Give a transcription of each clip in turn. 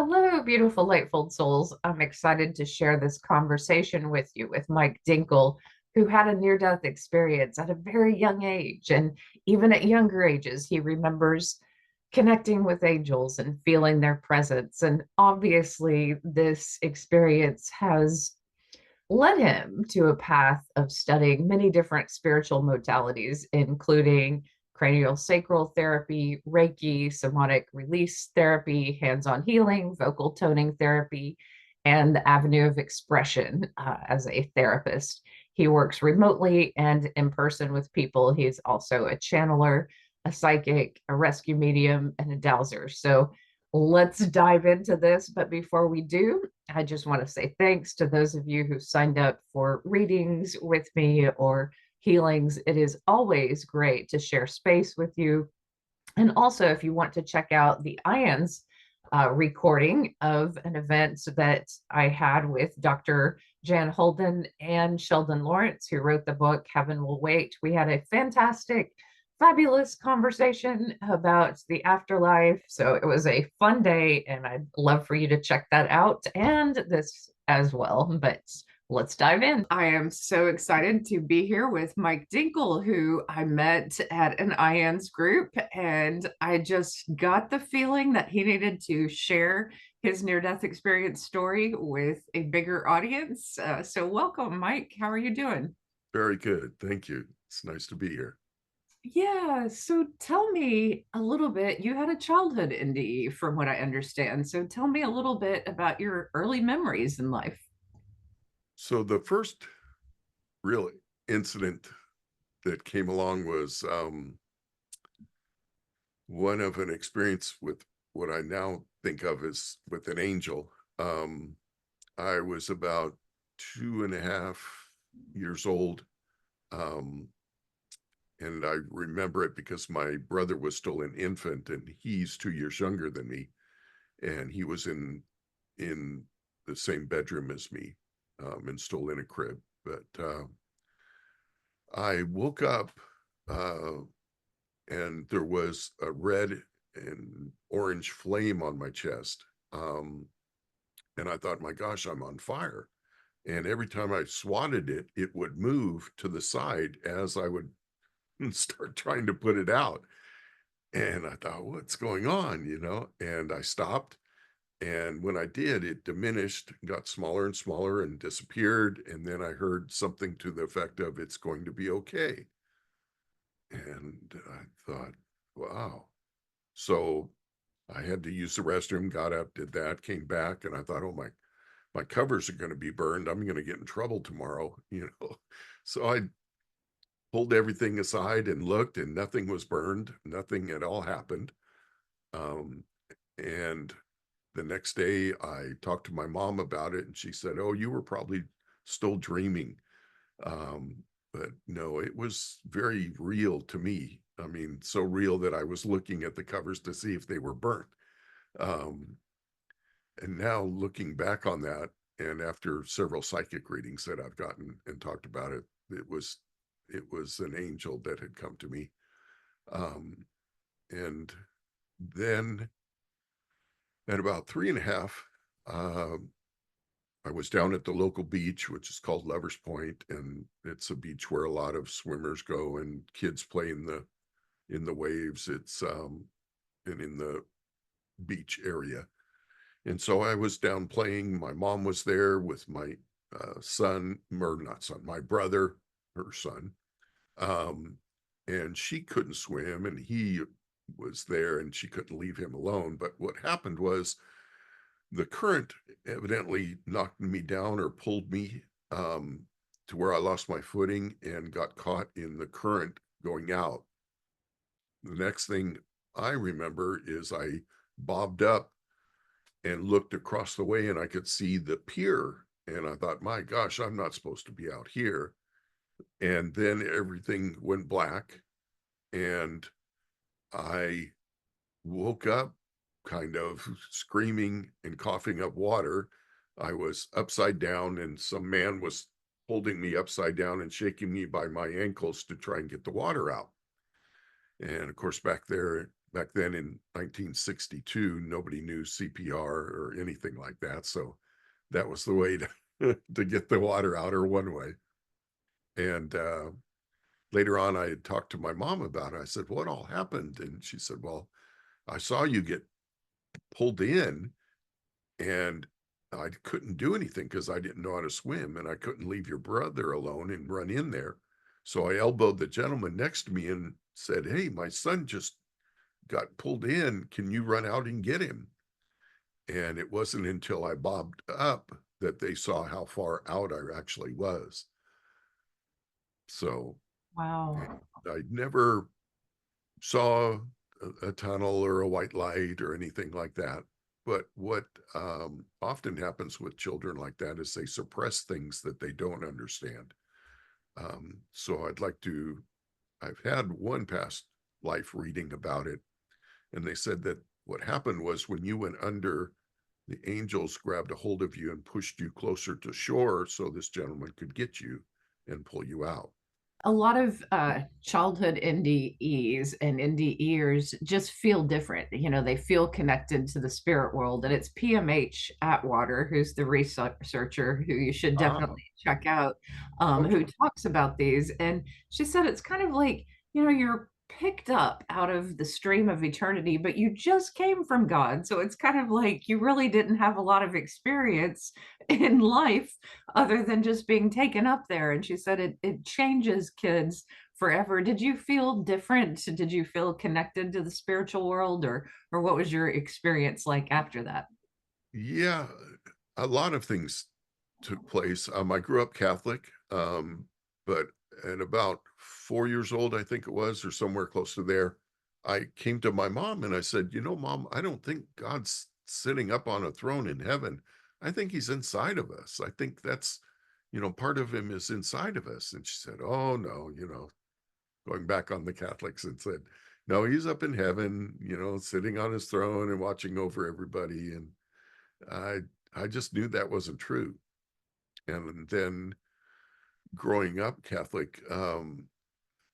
Hello, beautiful Lightfold souls. I'm excited to share this conversation with you with Mike Dinkel, who had a near-death experience at a very young age. And even at younger ages, he remembers connecting with angels and feeling their presence. And obviously, this experience has led him to a path of studying many different spiritual modalities, including craniosacral therapy, Reiki, somatic release therapy, hands on healing, vocal toning therapy, and the avenue of expression as a therapist. He works remotely and in person with people. He's also a channeler, a psychic, a rescue medium, and a dowser. So let's dive into this. But before we do, I just want to say thanks to those of you who signed up for readings with me or healings. It is always great to share space with you. And also, if you want to check out the IANS recording of an event that I had with Dr. Jan Holden and Sheldon Lawrence, who wrote the book Heaven Will Wait, we had a fantastic, fabulous conversation about the afterlife. So it was a fun day, and I'd love for you to check that out and this as well. But let's dive in. I am so excited to be here with Mike Dinkel, who I met at an IANS group, and I just got the feeling that he needed to share his near-death experience story with a bigger audience. So welcome, Mike. How are you doing? Very good. Thank you. It's nice to be here. Yeah, so tell me a little bit. You had a childhood NDE, from what I understand. So tell me a little bit about your early memories in life. So the first real incident that came along was one of an experience with what I now think of as with an angel. I was about 2.5 years old. Um, and I remember it because my brother was still an infant and he's 2 years younger than me. And he was in the same bedroom as me, and still in a crib. But I woke up, uh, and there was a red and orange flame on my chest. And I thought, my gosh, I'm on fire. And every time I swatted it, it would move to the side as I would start trying to put it out. And I thought, what's going on? And I stopped. And when I did, it diminished, got smaller and smaller and disappeared. And then I heard something to the effect of, it's going to be okay. And I thought, wow. So I had to use the restroom, got up, did that, came back, and I thought, oh, my covers are going to be burned. I'm going to get in trouble tomorrow. So I pulled everything aside and looked, and nothing was burned. Nothing at all happened. Um, and the next day I talked to my mom about it, and she said, oh, you were probably still dreaming. Um, but no, it was very real to me. I mean, so real that I was looking at the covers to see if they were burnt. Um, and now looking back on that, and after several psychic readings that I've gotten and talked about it, it was an angel that had come to me. Um, and then at about 3.5, uh, I was down at the local beach, which is called Lovers Point, and it's a beach where a lot of swimmers go and kids play in the waves. It's and in the beach area. And so I was down playing. My mom was there with my son, or not son, my brother, her son. Um, and she couldn't swim, and he was there, and she couldn't leave him alone. But what happened was the current evidently knocked me down or pulled me, to where I lost my footing and got caught in the current going out. The next thing I remember is I bobbed up and looked across the way, and I could see the pier. And I thought, my gosh, I'm not supposed to be out here. And then everything went black, and I woke up kind of screaming and coughing up water. I was upside down, and some man was holding me upside down and shaking me by my ankles to try and get the water out. And of course, back there back then in 1962, nobody knew CPR or anything like that. So that was the way to, to get the water out, or one way. And later on, I had talked to my mom about it. I said, what all happened? And she said, well, I saw you get pulled in, and I couldn't do anything because I didn't know how to swim, and I couldn't leave your brother alone and run in there. So I elbowed the gentleman next to me and said, hey, my son just got pulled in. Can you run out and get him? And it wasn't until I bobbed up that they saw how far out I actually was. So Wow. I never saw a tunnel or a white light or anything like that. But what often happens with children like that is they suppress things that they don't understand. So I've had one past life reading about it, and they said that what happened was when you went under, the angels grabbed a hold of you and pushed you closer to shore so this gentleman could get you and pull you out. A lot of childhood NDEs and NDEers just feel different. You know, they feel connected to the spirit world. And it's PMH Atwater, who's the researcher who you should Ah, definitely check out, okay. who talks about these. And she said it's kind of like, you know, you're picked up out of the stream of eternity, but you just came from God. So it's kind of like you really didn't have a lot of experience in life other than just being taken up there. And she said it changes kids forever. Did you feel different? Did you feel connected to the spiritual world, or what was your experience like after that? Yeah, a lot of things took place. I grew up Catholic, but at about 4 years old, I think it was, or somewhere close to there, I came to my mom and I said, you know, Mom, I don't think God's sitting up on a throne in heaven. I think he's inside of us. I think that's, part of him is inside of us. And she said, oh, no, going back on the Catholics, and said, no, he's up in heaven, sitting on his throne and watching over everybody. And I I just knew that wasn't true. And then growing up Catholic,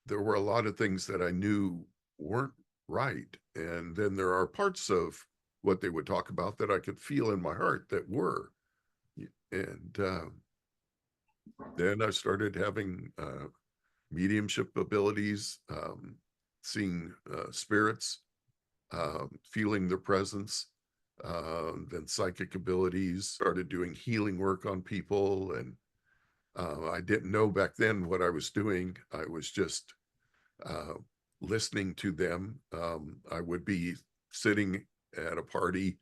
there were a lot of things that I knew weren't right. And then there are parts of what they would talk about that I could feel in my heart that were. And then I started having mediumship abilities, seeing spirits, feeling their presence, then psychic abilities, started doing healing work on people. And I didn't know back then what I was doing. I was just uh, listening to them. I would be sitting at a party,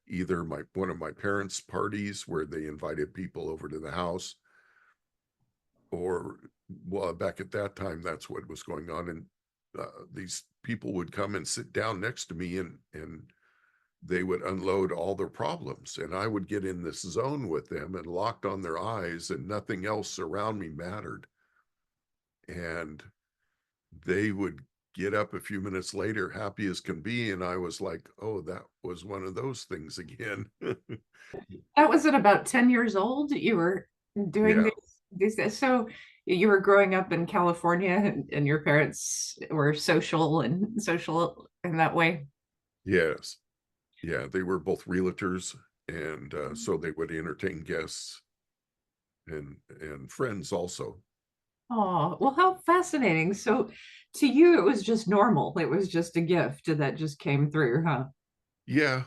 either one of my parents' parties where they invited people over to the house, or well, back at that time, that's what was going on. And these people would come and sit down next to me, and they would unload all their problems, and I would get in this zone with them and locked on their eyes, and nothing else around me mattered. And they would get up a few minutes later, happy as can be. And I was like, oh, that was one of those things again. That was at about 10 years old. You were doing Yeah. these. So you were growing up in California, and your parents were social in that way. Yes. Yeah. They were both realtors. And so they would entertain guests and friends also. Oh, well, how fascinating. So to you, it was just normal. It was just a gift that just came through, huh? Yeah.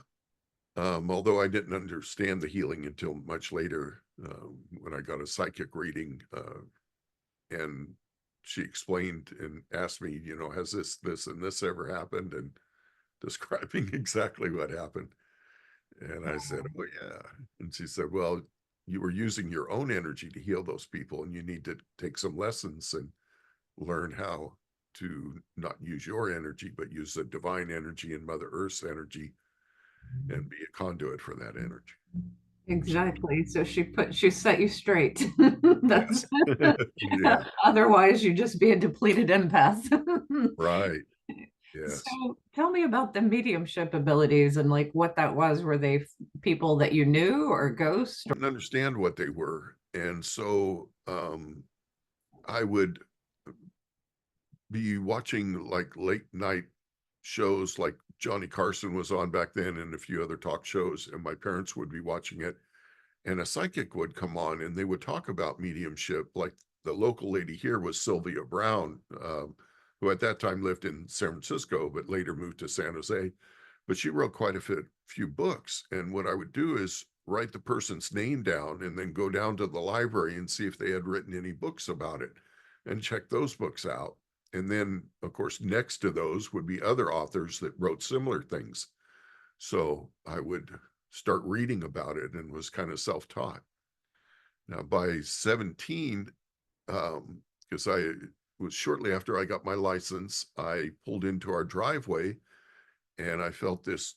Although I didn't understand the healing until much later, when I got a psychic reading, and she explained and asked me, has this, and this ever happened? And describing exactly what happened. And I said, oh, yeah. And she said, well, you were using your own energy to heal those people, and you need to take some lessons and learn how to not use your energy, but use the divine energy and Mother Earth's energy and be a conduit for that energy. So, Exactly. So she set you straight. That's yes. Yeah. otherwise you'd just be a depleted empath. Right. Yes. So tell me about the mediumship abilities and like what that was. Were they people that you knew or ghosts? Didn't understand what they were. And so I would be watching like late night shows like Johnny Carson was on back then and a few other talk shows, and my parents would be watching it, and a psychic would come on and they would talk about mediumship. Like the local lady here was Sylvia Brown, who at that time lived in San Francisco, but later moved to San Jose. But she wrote quite a few books. And what I would do is write the person's name down and then go down to the library and see if they had written any books about it and check those books out. And then, of course, next to those would be other authors that wrote similar things. So I would start reading about it and was kind of self-taught. Now, by 17, because I was shortly after I got my license, I pulled into our driveway and I felt this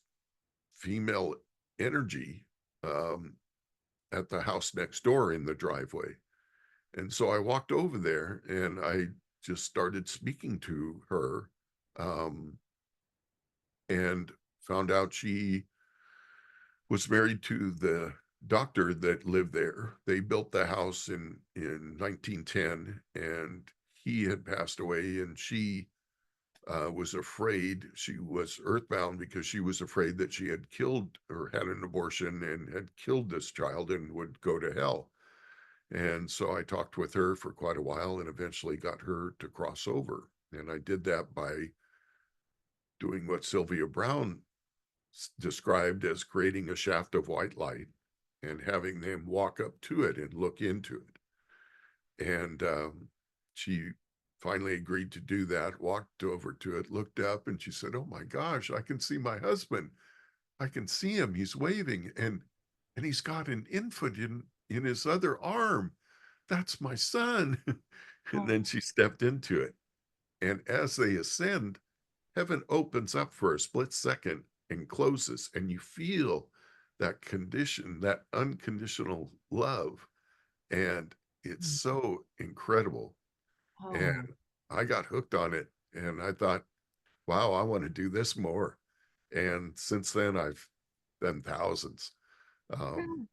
female energy at the house next door in the driveway. And so I walked over there and I just started speaking to her, and found out she was married to the doctor that lived there. They built the house in 1910, and he had passed away, and she was afraid. She was earthbound because she was afraid that she had killed or had an abortion and had killed this child and would go to hell. And so I talked with her for quite a while and eventually got her to cross over. And I did that by doing what Sylvia Brown described as creating a shaft of white light and having them walk up to it and look into it. And she finally agreed to do that, walked over to it, looked up, and she said, "Oh my gosh, I can see my husband. I can see him. He's waving, and he's got an infant in his other arm. That's my son." And then she stepped into it. And as they ascend, heaven opens up for a split second and closes, and you feel that condition, that unconditional love. And it's so incredible. And Oh, I got hooked on it, and I thought, wow, I want to do this more. And since then, I've done thousands. Um,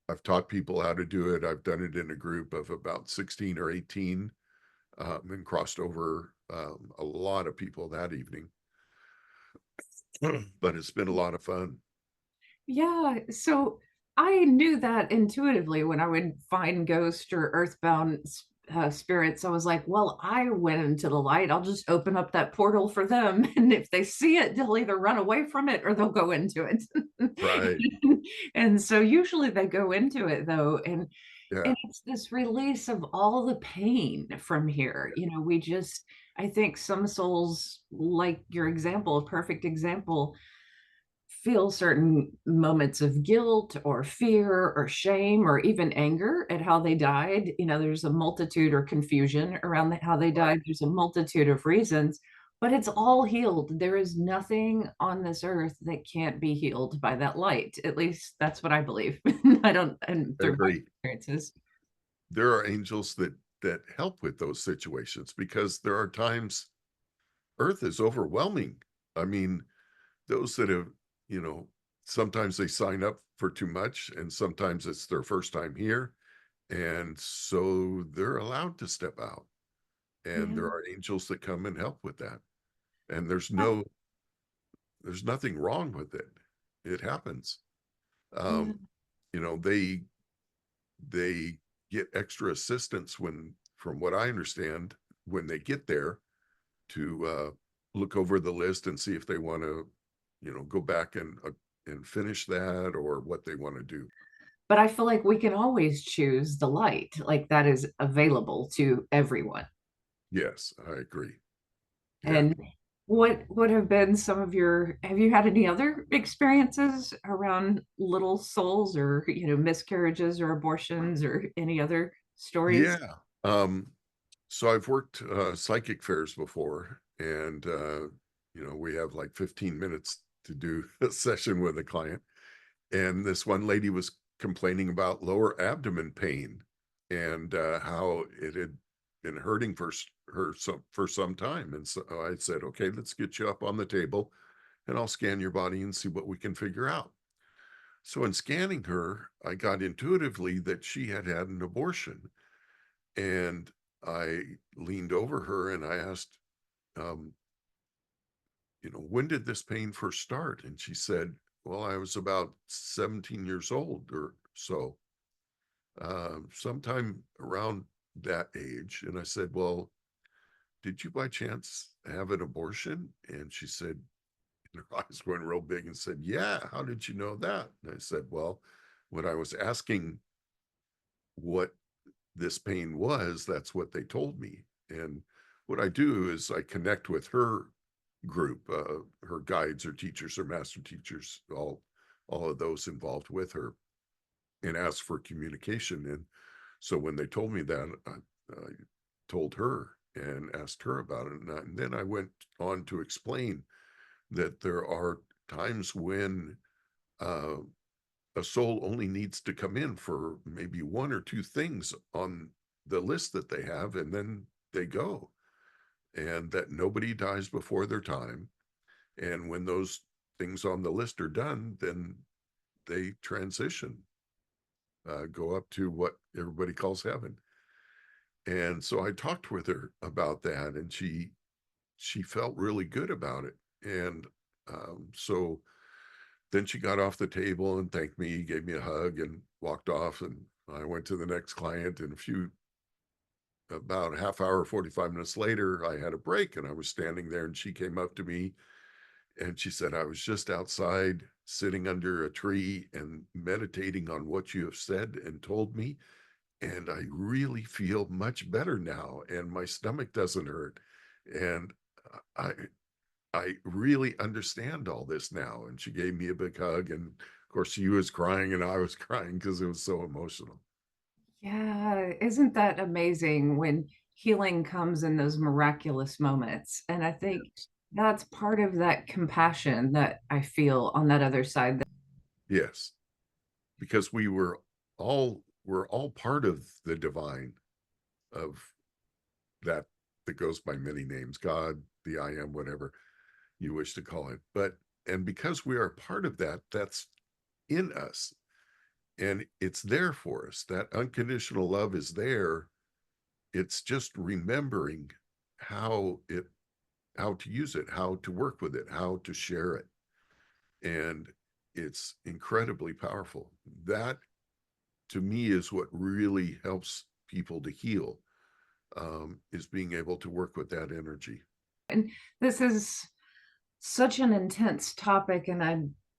I've taught people how to do it. I've done it in a group of about 16 or 18, and crossed over a lot of people that evening. But it's been a lot of fun. yeah. So I knew that intuitively when I would find ghost or earthbound spirits. I was like, well, I went into the light. I'll just open up that portal for them. And if they see it, they'll either run away from it or they'll go into it. Right. And so usually they go into it though. Yeah. And it's this release of all the pain from here. We just, I think some souls, like your example, a perfect example, feel certain moments of guilt or fear or shame or even anger at how they died. There's a multitude, or confusion around how they Right. died. There's a multitude of reasons, but it's all healed. There is nothing on this earth that can't be healed by that light. At least that's what I believe. I don't, and I through my agree. experiences. There are angels that help with those situations because there are times Earth is overwhelming. I mean, those that have, you know, sometimes they sign up for too much and sometimes it's their first time here. And so they're allowed to step out. And there Yeah. are angels that come and help with that. And Uh, there's nothing wrong with it. It happens. yeah. Um, you know, they get extra assistance when, from what I understand, when they get there to look over the list and see if they want to, go back and finish that or what they want to do. But I feel like we can always choose the light, like that is available to everyone. Yes, I agree. Yeah. And what would have been some of have you had any other experiences around little souls, or, miscarriages or abortions or any other stories? Yeah. Um, so I've worked psychic fairs before, and we have like 15 minutes to do a session with a client. And this one lady was complaining about lower abdomen pain and how it had been hurting for some time. And so I said, okay, let's get you up on the table and I'll scan your body and see what we can figure out. So in scanning her, I got intuitively that she had had an abortion. And I leaned over her and I asked, um, when did this pain first start? And she said, well, I was about 17 years old or so, sometime around that age. And I said, well, did you by chance have an abortion? And she said, and her eyes went real big and said, yeah, how did you know that? And I said, well, when I was asking what this pain was, that's what they told me. And what I do is I connect with her group, her guides or teachers or master teachers, all of those involved with her, and ask for communication. And so when they told me that, I told her and asked her about it. And then I went on to explain that there are times when uh, a soul only needs to come in for maybe one or two things on the list that they have, and then they go, and that nobody dies before their time. And when those things on the list are done, then they transition, go up to what everybody calls heaven. And so I talked with her about that, and she felt really good about it. And so then she got off the table and thanked me, gave me a hug, and walked off. And I went to the next client. And about a half hour, 45 minutes later, I had a break, and I was standing there, and she came up to me and she said, I was just outside sitting under a tree and meditating on what you have said and told me. And I really feel much better now, and my stomach doesn't hurt. And I, I really understand all this now. And she gave me a big hug. And of course, she was crying and I was crying because it was so emotional. Yeah, isn't that amazing when healing comes in those miraculous moments? And I think Yes. that's part of that compassion that I feel on that other side. Yes. Because we're all part of the divine, of that that goes by many names, God, the I am, whatever you wish to call it. And because we are part of that, that's in us, and it's there for us. That unconditional love is there. It's just remembering how it how to use it, how to work with it, how to share it. And it's incredibly powerful. That to me is what really helps people to heal, is being able to work with that energy. And this is such an intense topic, and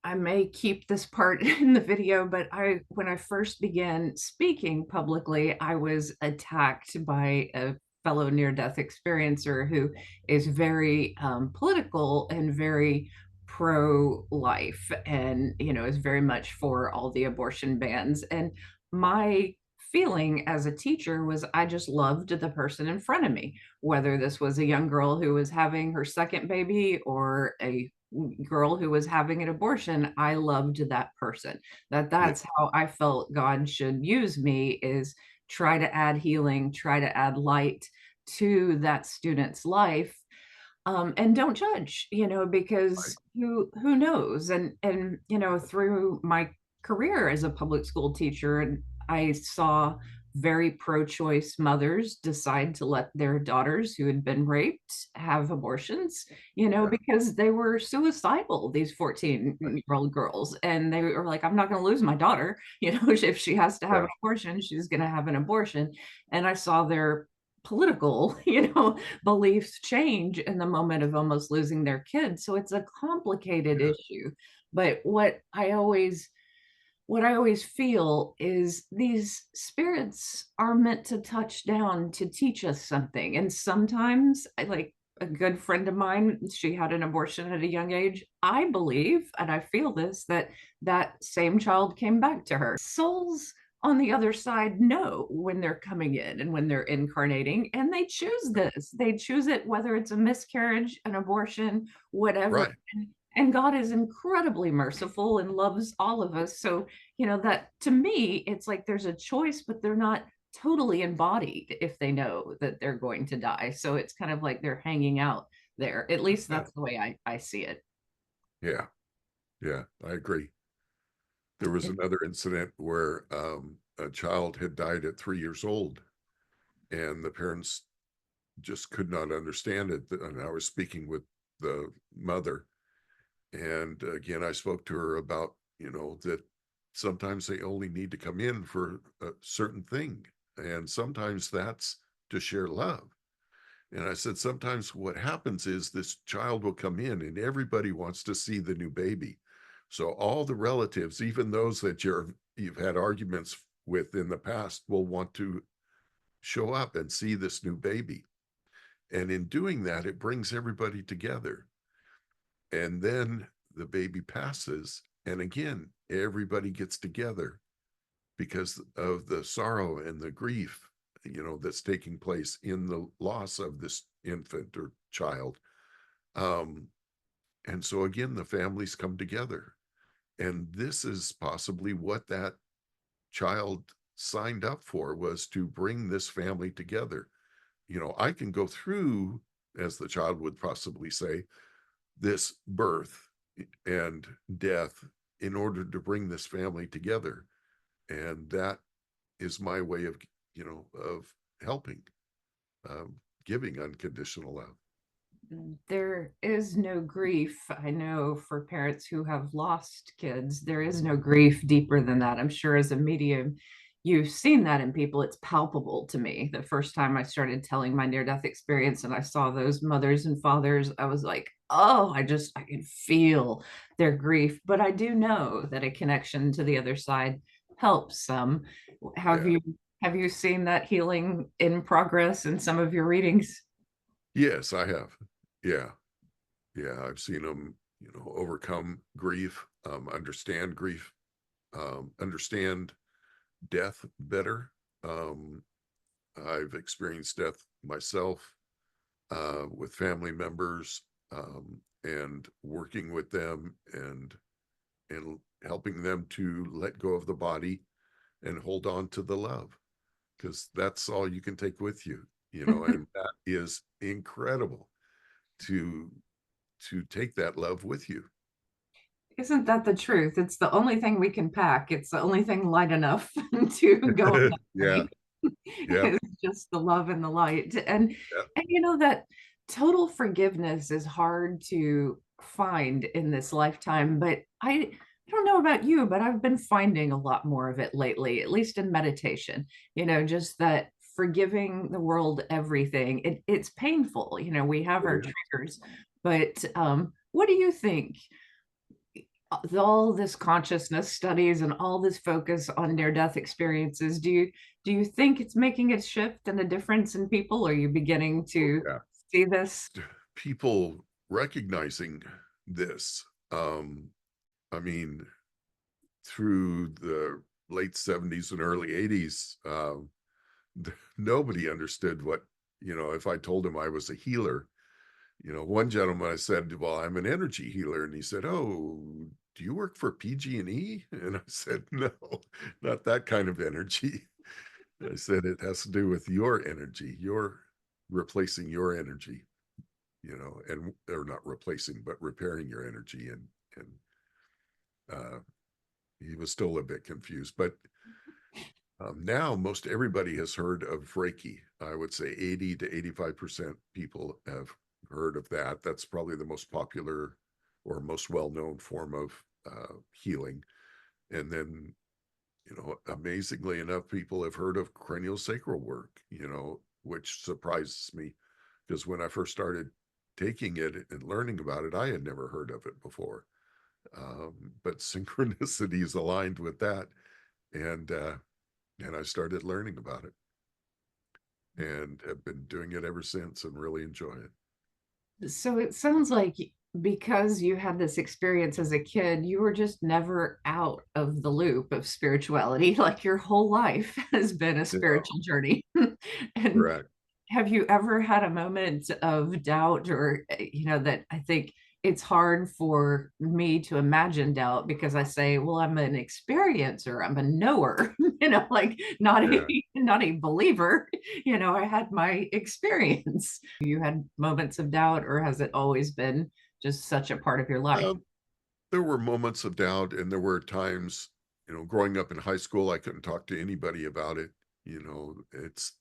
I may keep this part in the video, but I when I first began speaking publicly, I was attacked by a fellow near-death experiencer who is very political and very pro-life, and is very much for all the abortion bans. And my feeling as a teacher was I just loved the person in front of me, whether this was a young girl who was having her second baby or a girl who was having an abortion. I loved that person. Yeah, That's how I felt God should use me, is try to add healing, try to add light to that student's life. And don't judge, right, because who knows? And through my career as a public school teacher, and I saw very pro-choice mothers decide to let their daughters who had been raped have abortions, yeah, because they were suicidal, these right, 14-year-old girls. And they were like, I'm not going to lose my daughter. If she has to have yeah, an abortion, she's going to have an abortion. And I saw their political, beliefs change in the moment of almost losing their kids. So it's a complicated yeah, issue. But what I always feel is these spirits are meant to touch down to teach us something. And sometimes, like a good friend of mine, she had an abortion at a young age. I believe, and I feel this, that that same child came back to her. Souls on the other side know when they're coming in and when they're incarnating, and they choose this. They choose it, whether it's a miscarriage, an abortion, whatever. right. And God is incredibly merciful and loves all of us. So, that to me, it's like there's a choice, but they're not totally embodied if they know that they're going to die. So it's kind of like they're hanging out there. At least Yeah, that's the way I see it. yeah, yeah, I agree. There was another incident where a child had died at 3 years old, and the parents just could not understand it. And I was speaking with the mother. And again, I spoke to her about, that sometimes they only need to come in for a certain thing. And sometimes that's to share love. And I said, sometimes what happens is this child will come in and everybody wants to see the new baby. So all the relatives, even those that you've had arguments with in the past, will want to show up and see this new baby. And in doing that, it brings everybody together. And then the baby passes. And again, everybody gets together because of the sorrow and the grief, that's taking place in the loss of this infant or child. And so again, the families come together. And this is possibly what that child signed up for, was to bring this family together. I can go through, as the child would possibly say, this birth and death in order to bring this family together. And that is my way of, of helping, giving unconditional love. There is no grief. I know for parents who have lost kids, there is no grief deeper than that. I'm sure as a medium, you've seen that in people. It's palpable to me. The first time I started telling my near-death experience and I saw those mothers and fathers, I was like, oh, I can feel their grief. But I do know that a connection to the other side helps some. Have Yeah. you have you seen that healing in progress in some of your readings? Yes, I have. Yeah. Yeah. I've seen them, overcome grief, understand grief, understand death better. I've experienced death myself, with family members, and working with them and helping them to let go of the body and hold on to the love, because that's all you can take with you, and that is incredible to take that love with you. Isn't that the truth? It's the only thing we can pack. It's the only thing light enough to go on that Yeah. journey. Yeah. It's just the love and the light. Yeah. And you know that total forgiveness is hard to find in this lifetime, but I don't know about you, but I've been finding a lot more of it lately, at least in meditation. Just that forgiving the world everything. It's painful. We have It our is. triggers, but what do you think? All this consciousness studies and all this focus on near-death experiences, do you think it's making a shift and a difference in people? Are you beginning Oh, to yeah. see this? People recognizing this. I mean, through the late 70s and early 80s, nobody understood what, if I told him I was a healer. One gentleman, I said, well, I'm an energy healer. And he said, oh, do you work for PG&E? And I said, no, not that kind of energy. I said, it has to do with your energy. You're replacing your energy, and or not replacing, but repairing your energy. And uh, he was still a bit confused, but now most everybody has heard of Reiki. I would say 80 to 85% people have heard of that. That's probably the most popular or most well-known form of healing. And then, amazingly enough, people have heard of craniosacral work, which surprises me, because when I first started taking it and learning about it, I had never heard of it before. But synchronicities aligned with that. And I started learning about it and have been doing it ever since and really enjoy it. So it sounds like because you had this experience as a kid, you were just never out of the loop of spirituality. Like your whole life has been a Yeah, spiritual journey. And correct. have you ever had a moment of doubt or, that I think it's hard for me to imagine doubt because I say, well, I'm an experiencer, I'm a knower, like Yeah. not a believer. I had my experience. You had moments of doubt, or has it always been just such a part of your life? Um, there were moments of doubt, and there were times, growing up in high school, I couldn't talk to anybody about it. It's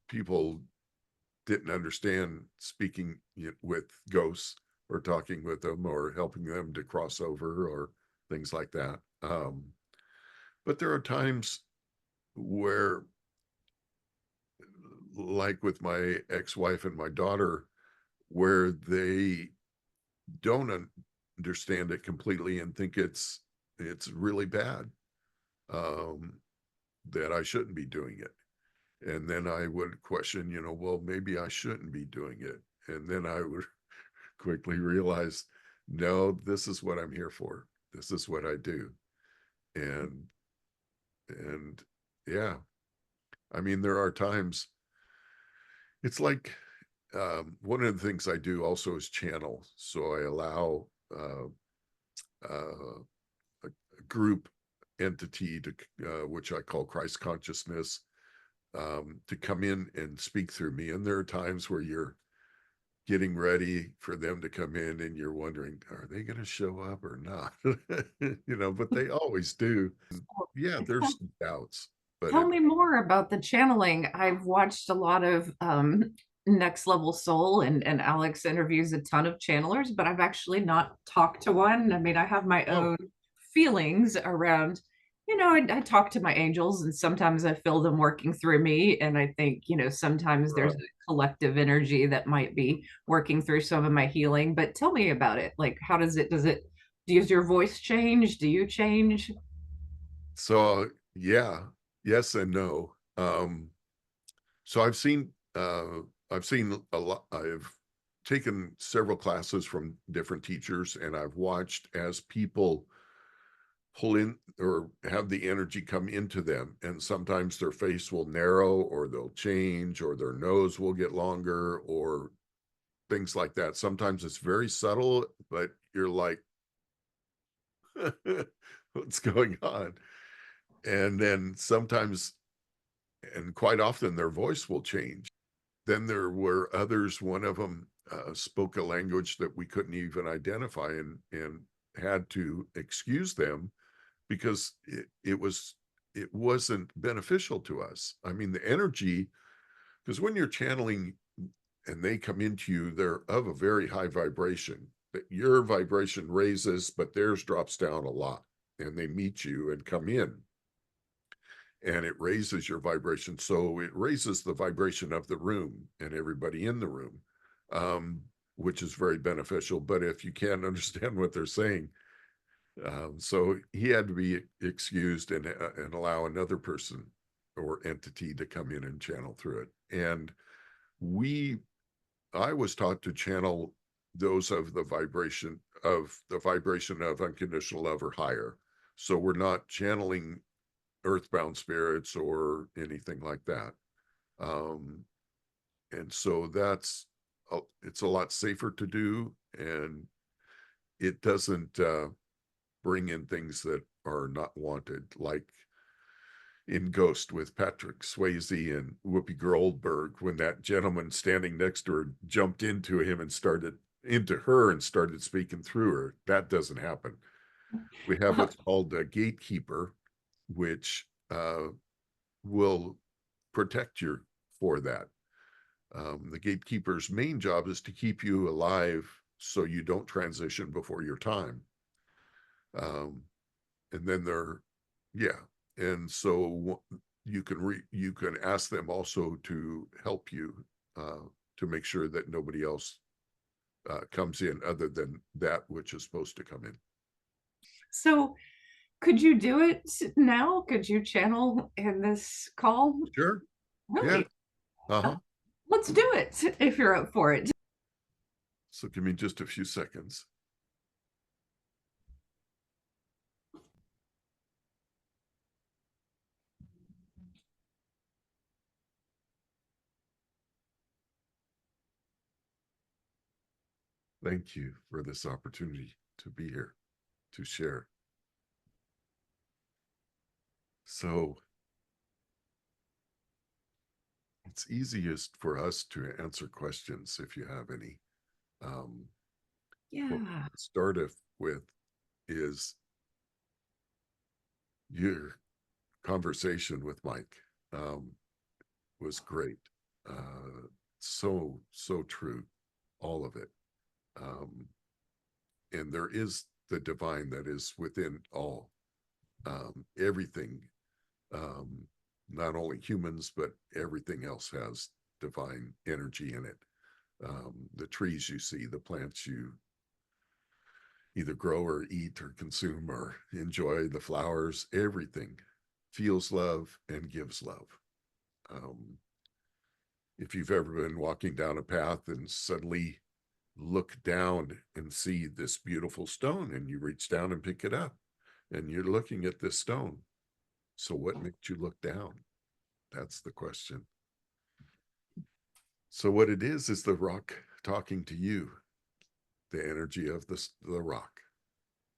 people didn't understand speaking with ghosts or talking with them or helping them to cross over or things like that. But there are times where, like with my ex-wife and my daughter, where they don't understand it completely and think it's really bad, um, that I shouldn't be doing it. And then I would question, well, maybe I shouldn't be doing it. And then I would quickly realize, no, this is what I'm here for. This is what I do. And and yeah, I mean, there are times it's like, one of the things I do also is channel. So I allow uh, a group entity to, which I call Christ consciousness, to come in and speak through me. And there are times where you're getting ready for them to come in and you're wondering, are they going to show up or not? But they always do. Yeah, there's some doubts, but Tell me more about the channeling. I've watched a lot of Next Level Soul, and Alex interviews a ton of channelers, but I've actually not talked to one. I mean, I have my oh, own feelings around, I talk to my angels and sometimes I feel them working through me. And I think, sometimes there's right. a collective energy that might be working through some of my healing. But tell me about it. Like, how does your voice change? Do you change? So yeah, yes and no. So I've seen a lot. I've taken several classes from different teachers, and I've watched as people pull in or have the energy come into them. And sometimes their face will narrow or they'll change or their nose will get longer or things like that. Sometimes it's very subtle, but you're like, what's going on? And then sometimes, and quite often, their voice will change. Then there were others, one of them spoke a language that we couldn't even identify and had to excuse them because it wasn't beneficial to us. I mean, the energy, because when you're channeling and they come into you, they're of a very high vibration. That your vibration raises, but theirs drops down a lot, and they meet you and come in, and it raises your vibration. So it raises the vibration of the room and everybody in the room, um, which is very beneficial. But if you can't understand what they're saying, so he had to be excused and allow another person or entity to come in and channel through it. And we, I was taught to channel those of the vibration of unconditional love or higher. So we're not channeling earthbound spirits or anything like that. Um, and so it's a lot safer to do, and it doesn't bring in things that are not wanted, like in Ghost with Patrick Swayze and Whoopi Goldberg, when that gentleman standing next to her jumped into him and started speaking through her. That doesn't happen. We have what's called a gatekeeper, which will protect you for that. The gatekeeper's main job is to keep you alive so you don't transition before your time. Um, and then yeah. And so you can ask them also to help you to make sure that nobody else comes in other than that which is supposed to come in. So, could you do it now? Could you channel in this call? Sure. Yeah. Really? Uh, Uh-huh. let's do it if you're up for it. So give me just a few seconds. Thank you for this opportunity to be here to share. So it's easiest for us to answer questions if you have any. Um, what Yeah. we'll start with is your conversation with Mike was great. So, so true, all of it. And there is the divine that is within all, everything, um, not only humans, but everything else has divine energy in it. The trees you see, the plants you either grow or eat or consume or enjoy, the flowers, everything feels love and gives love. Um, if you've ever been walking down a path and suddenly look down and see this beautiful stone, and you reach down and pick it up, and you're looking at this stone. So what makes you look down? That's the question. So what it is the rock talking to you, the energy of the rock.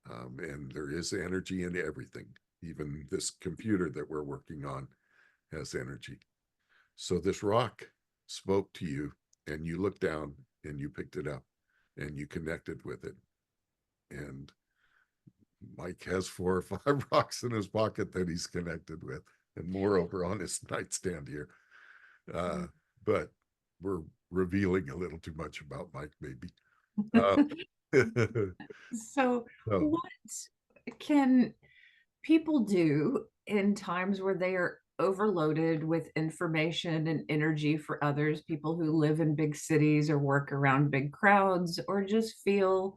And there is energy in everything. Even this computer that we're working on has energy. So this rock spoke to you, and you looked down and you picked it up and you connected with it. And Mike has 4 or 5 rocks in his pocket that he's connected with, and more over on his nightstand here. But we're revealing a little too much about Mike, maybe. So, So, what can people do in times where they are overloaded with information and energy for others, people who live in big cities or work around big crowds, or just feel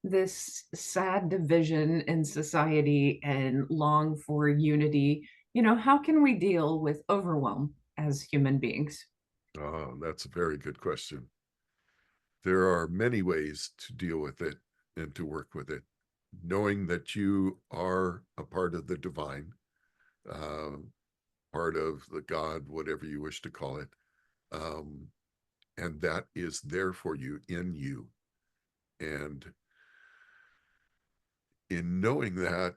this sad division in society and long for unity? How can we deal with overwhelm as human beings? that's a very good question. There are many ways to deal with it and to work with it, knowing that you are a part of the divine, uh, part of the God, whatever you wish to call it. Um, and that is there for you, in you. And in knowing that,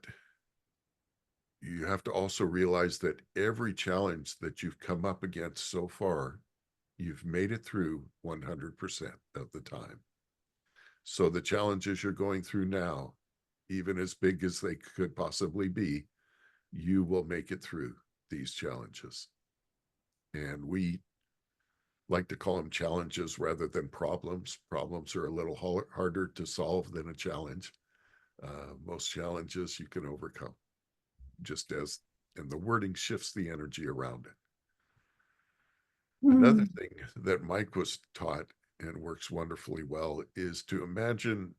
you have to also realize that every challenge that you've come up against so far, you've made it through 100% of the time. So the challenges you're going through now, even as big as they could possibly be, you will make it through these challenges. And we like to call them challenges rather than problems. Problems are a little harder to solve than a challenge. Most challenges you can overcome, just as, and the wording shifts the energy around it. Another Hmm. thing that Mike was taught and works wonderfully well is to imagine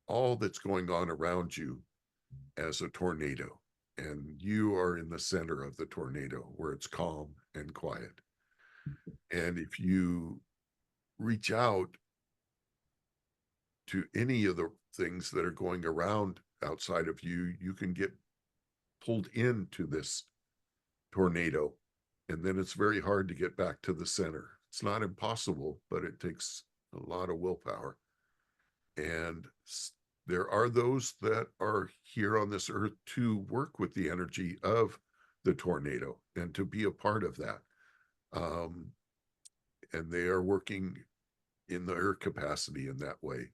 all that's going on around you as a tornado, and you are in the center of the tornado where it's calm and quiet. And if you reach out to any of the things that are going around outside of you, you can get pulled into this tornado. And then it's very hard to get back to the center. It's not impossible, but it takes a lot of willpower. And there are those that are here on this earth to work with the energy of the tornado and to be a part of that. Um, and they are working in their capacity in that way.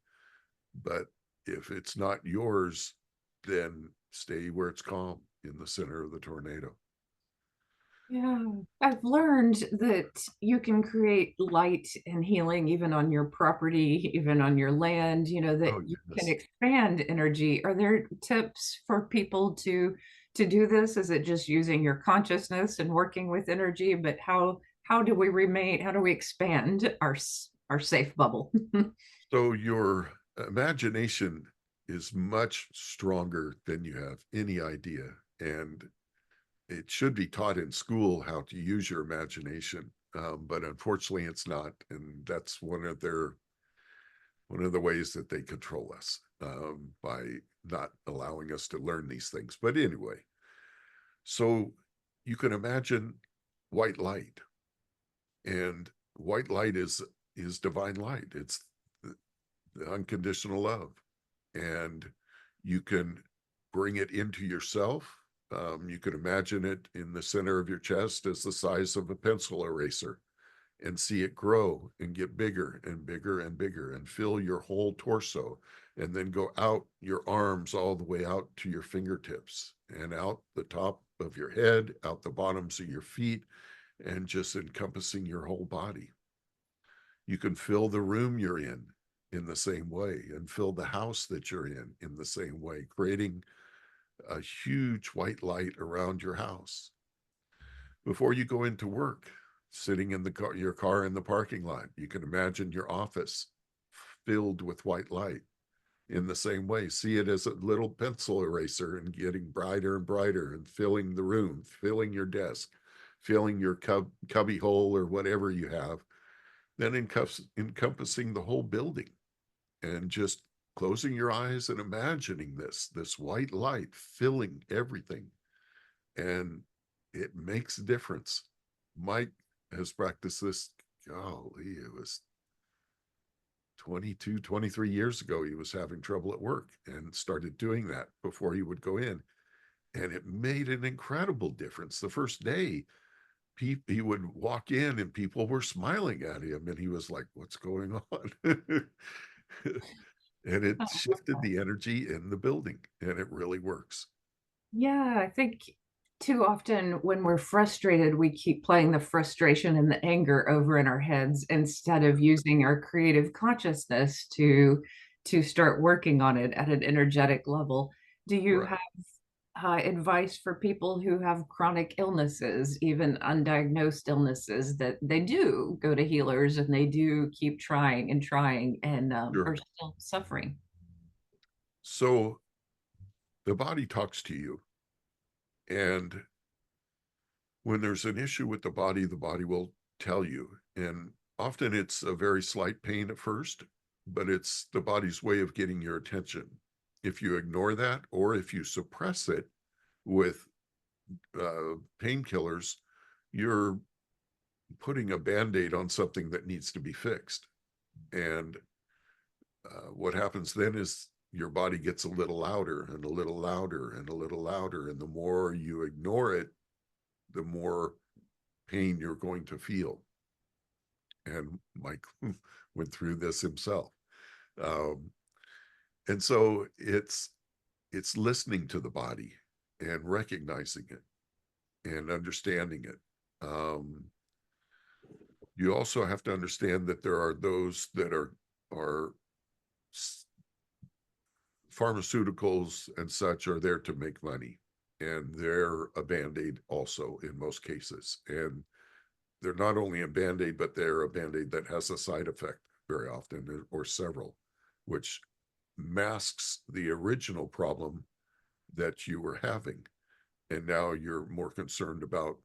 But if it's not yours, then stay where it's calm in the center of the tornado. Yeah, I've learned that you can create light and healing even on your property, even on your land, that Oh, you can yes. expand energy. Are there tips for people to do this? Is it just using your consciousness and working with energy? But how do we expand our safe bubble? So your imagination is much stronger than you have any idea. And it should be taught in school how to use your imagination. But unfortunately it's not. And that's one of the ways that they control us, by not allowing us to learn these things. But anyway, so you can imagine white light, and white light is divine light. It's the unconditional love, and you can bring it into yourself. You can imagine it in the center of your chest as the size of a pencil eraser, and see it grow and get bigger and bigger and bigger and fill your whole torso, and then go out your arms all the way out to your fingertips and out the top of your head, out the bottoms of your feet, and just encompassing your whole body. You can fill the room you're in the same way, and fill the house that you're in the same way, creating a huge white light around your house. Before you go into work, sitting in your car in the parking lot, you can imagine your office filled with white light. In the same way, see it as a little pencil eraser and getting brighter and brighter and filling the room, filling your desk, filling your cubby hole or whatever you have, then encompassing the whole building, and just closing your eyes and imagining this white light filling everything. And it makes a difference. Mike has practiced this, golly, it was 22, 23 years ago. He was having trouble at work and started doing that before he would go in. And it made an incredible difference. The first day, he would walk in and people were smiling at him, and he was like, what's going on? And it shifted the energy in the building, and it really works. Yeah, I think too often when we're frustrated, we keep playing the frustration and the anger over in our heads instead of using our creative consciousness to start working on it at an energetic level. Do you Right. have advice for people who have chronic illnesses, even undiagnosed illnesses, that they do go to healers and they do keep trying and trying and are Sure. still suffering? So the body talks to you, and when there's an issue with the body will tell you. And often it's a very slight pain at first, but it's the body's way of getting your attention. If you ignore that, or if you suppress it with painkillers, you're putting a band-aid on something that needs to be fixed. And what happens then is your body gets a little louder and a little louder and a little louder. And the more you ignore it, the more pain you're going to feel. And Mike went through this himself. Um, and so it's listening to the body and recognizing it and understanding it. You also have to understand that there are those that are pharmaceuticals and such are there to make money, and they're a band-aid also in most cases. And they're not only a band-aid, but they're a band-aid that has a side effect very often, or several, which masks the original problem that you were having. And now you're more concerned about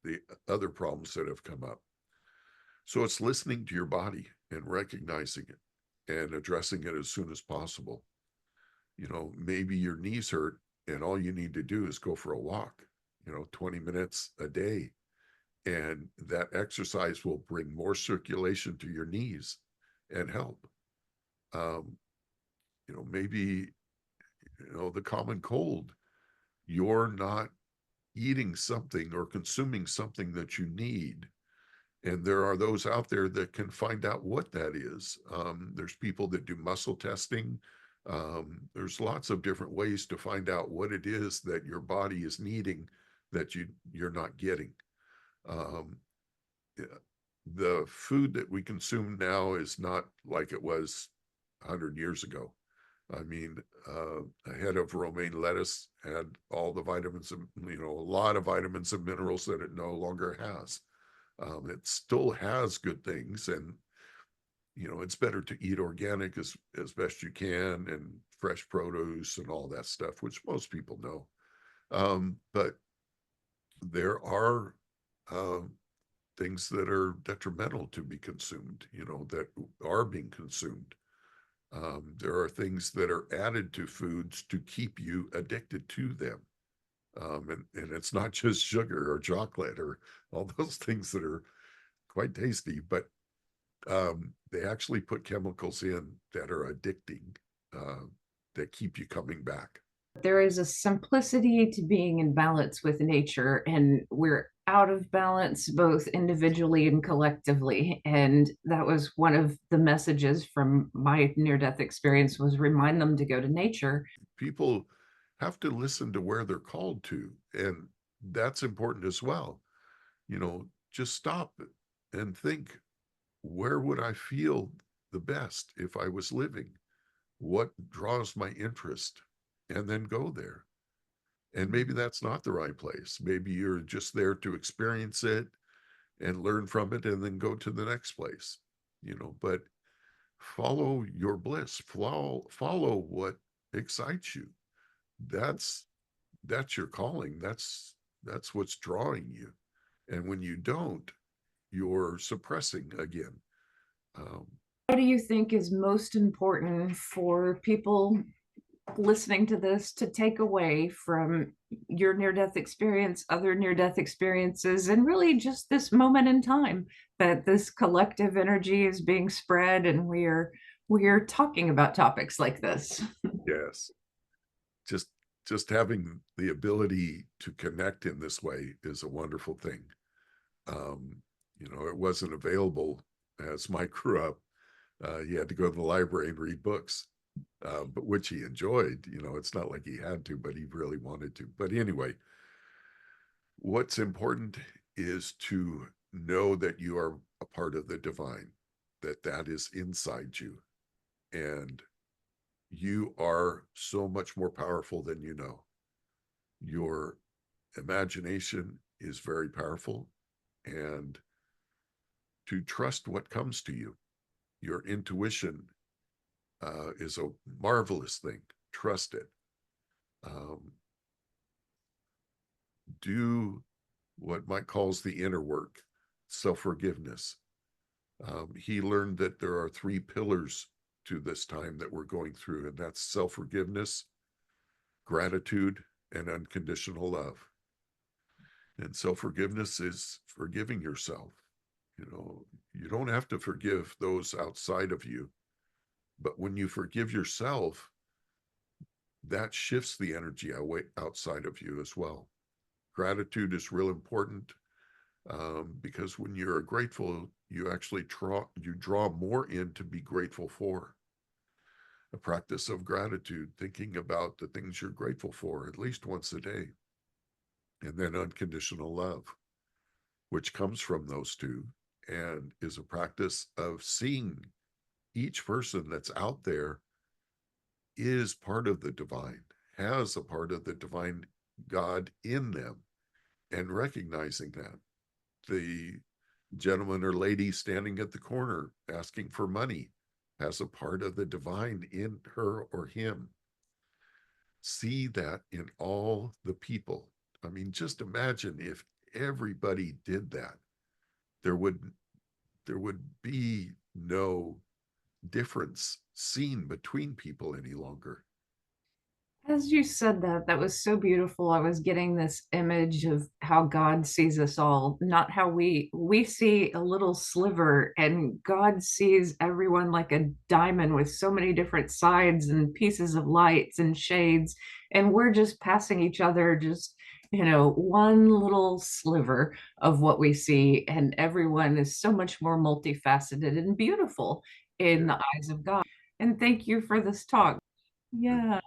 the other problems that have come up. So it's listening to your body and recognizing it and addressing it as soon as possible. Maybe your knees hurt and all you need to do is go for a walk, 20 minutes a day. And that exercise will bring more circulation to your knees and help. Um, maybe, the common cold, you're not eating something or consuming something that you need. And there are those out there that can find out what that is. There's people that do muscle testing. There's lots of different ways to find out what it is that your body is needing that you're not getting. Um, the food that we consume now is not like it was 100 years ago. I mean, a head of romaine lettuce had all the vitamins, and, a lot of vitamins and minerals that it no longer has. It still has good things, and it's better to eat organic as best you can, and fresh produce and all that stuff, which most people know. But there are things that are detrimental to be consumed, that are being consumed. There are things that are added to foods to keep you addicted to them. And it's not just sugar or chocolate or all those things that are quite tasty, but they actually put chemicals in that are addicting, uh, that keep you coming back. There is a simplicity to being in balance with nature, and we're out of balance both individually and collectively. And that was one of the messages from my near-death experience, was remind them to go to nature. People have to listen to where they're called to, and that's important as well. Just stop and think, where would I feel the best if I was living? What draws my interest? And then go there. And maybe that's not the right place. Maybe you're just there to experience it and learn from it and then go to the next place, but follow your bliss, follow what excites you. That's your calling. That's what's drawing you. And when you don't, you're suppressing again. What do you think is most important for people listening to this to take away from your near-death experience, other near-death experiences, and really just this moment in time that this collective energy is being spread and we're talking about topics like this? Yes. Just having the ability to connect in this way is a wonderful thing. It wasn't available as Mike grew up. He had to go to the library and read books, but which he enjoyed. It's not like he had to, but he really wanted to. But anyway, what's important is to know that you are a part of the divine, that is inside you, and you are so much more powerful than you know. Your imagination is very powerful, and to trust what comes to you. Your intuition is a marvelous thing. Trust it. Do what Mike calls the inner work, self-forgiveness. He learned that there are 3 pillars to this time that we're going through, and that's self-forgiveness, gratitude, and unconditional love. And self-forgiveness is forgiving yourself. You don't have to forgive those outside of you, but when you forgive yourself, that shifts the energy outside of you as well. Gratitude is real important, because when you're grateful, you actually draw more in to be grateful for. A practice of gratitude, thinking about the things you're grateful for at least once a day. And then unconditional love, which comes from those two, and is a practice of seeing each person that's out there is part of the divine, has a part of the divine God in them, and recognizing that. The gentleman or lady standing at the corner asking for money has a part of the divine in her or him. See that in all the people. I mean, just imagine if everybody did that. There would be no difference seen between people any longer. As you said that, that was so beautiful. I was getting this image of how God sees us all, not how we see a little sliver, and God sees everyone like a diamond with so many different sides and pieces of lights and shades, and we're just passing each other just, one little sliver of what we see, and everyone is so much more multifaceted and beautiful in Yeah. the eyes of God. And thank you for this talk. And Yeah.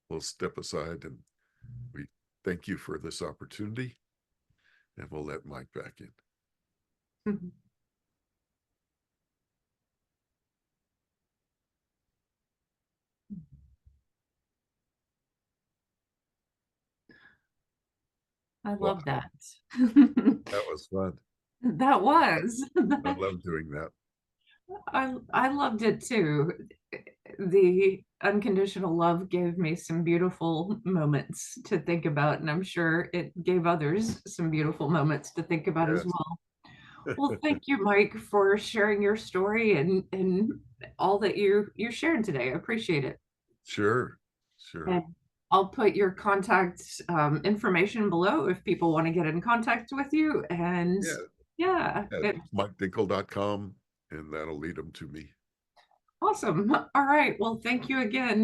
we'll step aside, and we thank you for this opportunity, and we'll let Mike back in. I Wow, love that. that was fun. That was. I love doing that. I loved it too. The unconditional love gave me some beautiful moments to think about, and I'm sure it gave others some beautiful moments to think about as Yes. well. Well, thank you, Mike, for sharing your story and all that you shared today. I appreciate it. Sure. And I'll put your contact information below if people want to get in contact with you. And Yeah. yeah, At mikedinkel.com, and that'll lead them to me. awesome. All right. Well, thank you again.